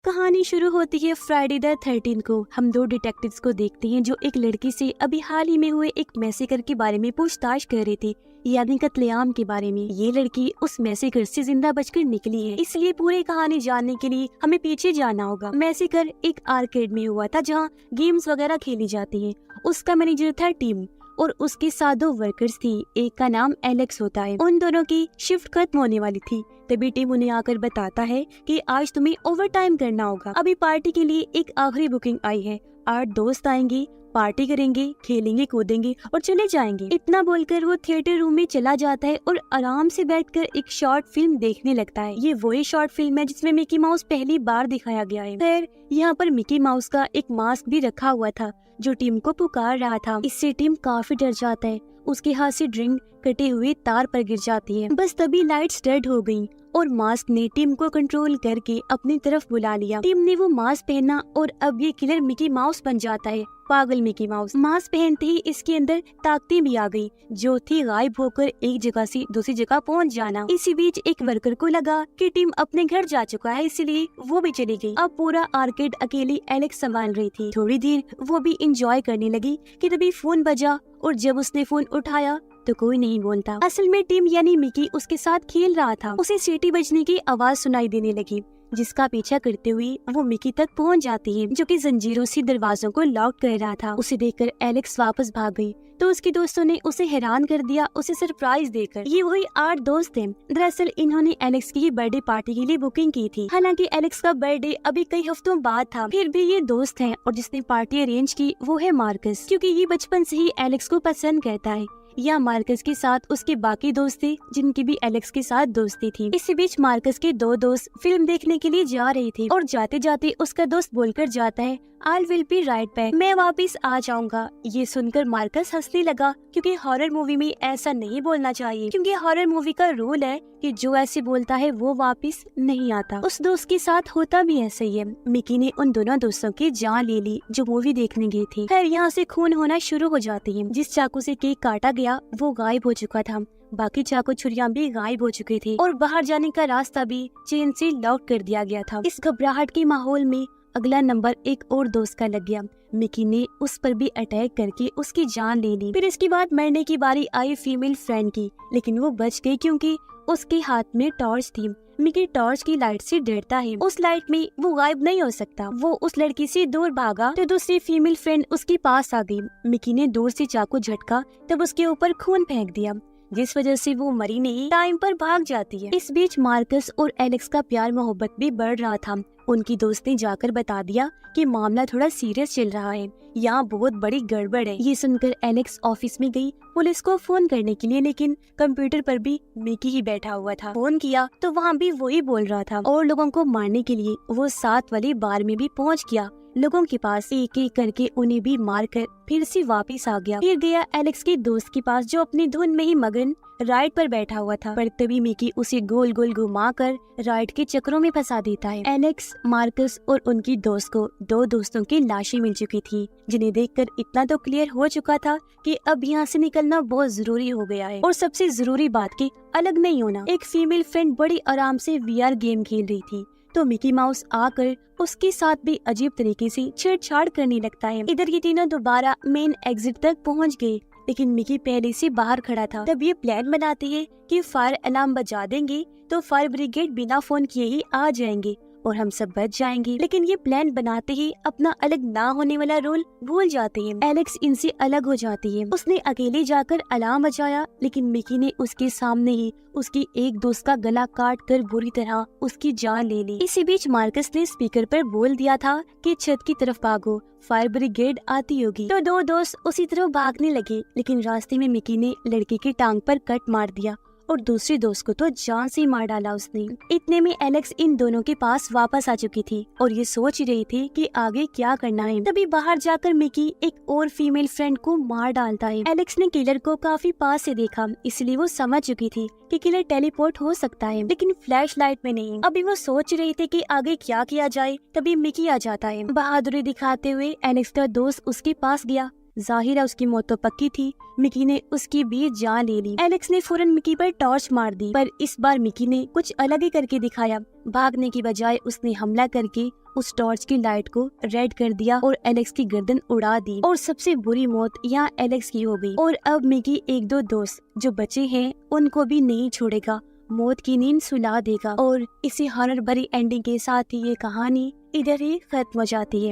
कहानी शुरू होती है फ्राइडे द 13 को। हम दो डिटेक्टिव्स को देखते हैं जो एक लड़की से अभी हाल ही में हुए एक मैसेकर के बारे में पूछताछ कर रहे थे, यानी कत्लेआम के बारे में। ये लड़की उस मैसेकर से जिंदा बचकर निकली है, इसलिए पूरी कहानी जानने के लिए हमें पीछे जाना होगा। मैसेकर एक आर्केड में हुआ था जहाँ गेम्स वगैरह खेली जाती है। उसका मैनेजर था टिम और उसके साथ दो वर्कर्स थी, एक का नाम एलेक्स होता है। उन दोनों की शिफ्ट खत्म होने वाली थी, तभी टिम उन्हें आकर बताता है कि आज तुम्हें ओवर टाइम करना होगा। अभी पार्टी के लिए एक आखिरी बुकिंग आई है, 8 दोस्त आएंगे, पार्टी करेंगे, खेलेंगे, कूदेंगे और चले जाएंगे। इतना बोलकर वो थिएटर रूम में चला जाता है और आराम से बैठकर एक शॉर्ट फिल्म देखने लगता है। ये वही शॉर्ट फिल्म है जिसमें मिकी माउस पहली बार दिखाया गया है। खैर, यहाँ पर मिकी माउस का एक मास्क भी रखा हुआ था जो टिम को पुकार रहा था। इससे टिम काफी डर जाता है। उसके हाथ से ड्रिंक कटे हुए तार पर गिर जाती है। बस तभी लाइट्स डेड हो गयी और मास्क ने टिम को कंट्रोल करके अपनी तरफ बुला लिया। टिम ने वो मास्क पहना और अब ये किलर मिकी माउस बन जाता है। पागल मिकी माउस। मास्क पहनते ही इसके अंदर ताकतें भी आ गई, जो थी गायब होकर एक जगह से दूसरी जगह पहुंच जाना। इसी बीच एक वर्कर को लगा कि टिम अपने घर जा चुका है, इसलिए वो भी चली गई। अब पूरा आर्केड अकेली एलेक्स संभाल रही थी। थोड़ी देर वो भी इंजॉय करने लगी कि तभी फोन बजा और जब उसने फोन उठाया तो कोई नहीं बोलता। असल में टिम यानी मिकी उसके साथ खेल रहा था। उसे सीटी बजने की आवाज सुनाई देने लगी, जिसका पीछा करते हुए वो मिकी तक पहुंच जाती है, जो कि जंजीरों से दरवाजों को लॉक कर रहा था। उसे देखकर एलेक्स वापस भाग गई तो उसके दोस्तों ने उसे हैरान कर दिया, उसे सरप्राइज देकर। ये वही 8 दोस्त थे। दरअसल इन्होंने एलेक्स की बर्थडे पार्टी के लिए बुकिंग की थी। हालांकि एलेक्स का बर्थडे अभी कई हफ्तों बाद था, फिर भी ये दोस्त हैं और जिसने पार्टी अरेंज की वो है मार्कस, क्योंकि ये बचपन से ही एलेक्स को पसंद करता है। या मार्कस के साथ उसके बाकी दोस्त थे जिनकी भी एलेक्स के साथ दोस्ती थी। इसी बीच मार्कस के 2 दोस्त फिल्म देखने के लिए जा रहे थे और जाते जाते उसका दोस्त बोलकर जाता है, I will be right back, मैं वापिस आ जाऊंगा। ये सुनकर मार्कस हंसने लगा, क्योंकि हॉरर मूवी में ऐसा नहीं बोलना चाहिए, क्योंकि हॉरर मूवी का रूल है कि जो ऐसे बोलता है वो वापिस नहीं आता। उस दोस्त के साथ होता भी ऐसा ही है। मिकी ने उन दोनों दोस्तों की जान ले ली जो मूवी देखने गई थी। खैर, यहाँ से खून होना शुरू हो जाती है। जिस चाकू से केक काटा गया वो गायब हो चुका था, बाकी चाकू छुरियां भी गायब हो चुकी थी और बाहर जाने का रास्ता भी चेन से लॉक कर दिया गया था। इस घबराहट के माहौल में अगला नंबर एक और दोस्त का लग गया। मिकी ने उस पर भी अटैक करके उसकी जान ले ली। फिर इसके बाद मरने की बारी आई फीमेल फ्रेंड की, लेकिन वो बच गई क्योंकि उसके हाथ में टॉर्च थी। मिकी टॉर्च की लाइट से डरता है, उस लाइट में वो गायब नहीं हो सकता। वो उस लड़की से दूर भागा तो दूसरी फीमेल फ्रेंड उसके पास आ गई। मिकी ने दूर से चाकू झटका तब उसके ऊपर खून फेंक दिया, जिस वजह से वो मरी नहीं, टाइम पर भाग जाती है। इस बीच मार्कस और एलेक्स का प्यार मोहब्बत भी बढ़ रहा था। उनकी दोस्त ने जाकर बता दिया कि मामला थोड़ा सीरियस चल रहा है, यहाँ बहुत बड़ी गड़बड़ है। ये सुनकर एलेक्स ऑफिस में गई पुलिस को फोन करने के लिए, लेकिन कंप्यूटर पर भी मिकी ही बैठा हुआ था। फोन किया तो वहाँ भी वही बोल रहा था और लोगों को मारने के लिए वो 7 वाली बार में भी पहुँच गया। लोगों के पास एक एक करके उन्हें भी मारकर फिर से वापस आ गया। फिर गया एलेक्स के दोस्त के पास जो अपनी धुन में ही मगन राइड पर बैठा हुआ था, पर तभी मिकी उसे गोल गोल घुमाकर राइड के चक्रों में फंसा देता है। एलेक्स, मार्कस और उनकी दोस्त को 2 दोस्तों की लाशें मिल चुकी थी, जिन्हें देखकर इतना तो क्लियर हो चुका था कि अब यहाँ से निकलना बहुत जरूरी हो गया है। और सबसे जरूरी बात कि अलग नहीं होना। एक फीमेल फ्रेंड बड़ी आराम से VR गेम खेल रही थी तो मिकी माउस आकर उसके साथ भी अजीब तरीके से छेड़छाड़ करने लगता है। इधर ये तीनों दोबारा मेन एग्जिट तक पहुंच गए, लेकिन मिकी पहले से बाहर खड़ा था। तब ये प्लान बनाती है कि फायर अलार्म बजा देंगे तो फायर ब्रिगेड बिना फोन किए ही आ जाएंगे और हम सब बच जाएंगे। लेकिन ये प्लान बनाते ही अपना अलग ना होने वाला रोल भूल जाते हैं। एलेक्स इनसे अलग हो जाती है। उसने अकेले जाकर अलार्म बजाया, लेकिन मिकी ने उसके सामने ही उसकी एक दोस्त का गला काट कर बुरी तरह उसकी जान ले ली। इसी बीच मार्कस ने स्पीकर पर बोल दिया था कि छत की तरफ भागो, फायर ब्रिगेड आती होगी। तो 2 दोस्त उसी तरफ भागने लगे, लेकिन रास्ते में मिकी ने लड़के की टांग पर कट मार दिया और दूसरे दोस्त को तो जान से मार डाला उसने। इतने में एलेक्स इन दोनों के पास वापस आ चुकी थी और ये सोच रही थी कि आगे क्या करना है। तभी बाहर जाकर मिकी एक और फीमेल फ्रेंड को मार डालता है। एलेक्स ने किलर को काफी पास से देखा, इसलिए वो समझ चुकी थी कि किलर टेलीपोर्ट हो सकता है, लेकिन फ्लैश लाइट में नहीं। अभी वो सोच रही थी कि आगे क्या किया जाए, तभी मिकी आ जाता है। बहादुरी दिखाते हुए एलेक्स का दोस्त उसके पास गया जाहिर है उसकी मौत तो पक्की थी। मिकी ने उसकी भी जान ले ली। एलेक्स ने फौरन मिकी पर टॉर्च मार दी, पर इस बार मिकी ने कुछ अलग ही करके दिखाया। भागने की बजाय उसने हमला करके उस टॉर्च की लाइट को रेड कर दिया और एलेक्स की गर्दन उड़ा दी। और सबसे बुरी मौत यहाँ एलेक्स की हो गई। और अब मिकी एक दो दोस्त जो बचे हैं उनको भी नहीं छोड़ेगा, मौत की नींद सुला देगा। और इसी हॉरर भरी एंडिंग के साथ ही ये कहानी इधर ही खत्म हो जाती है।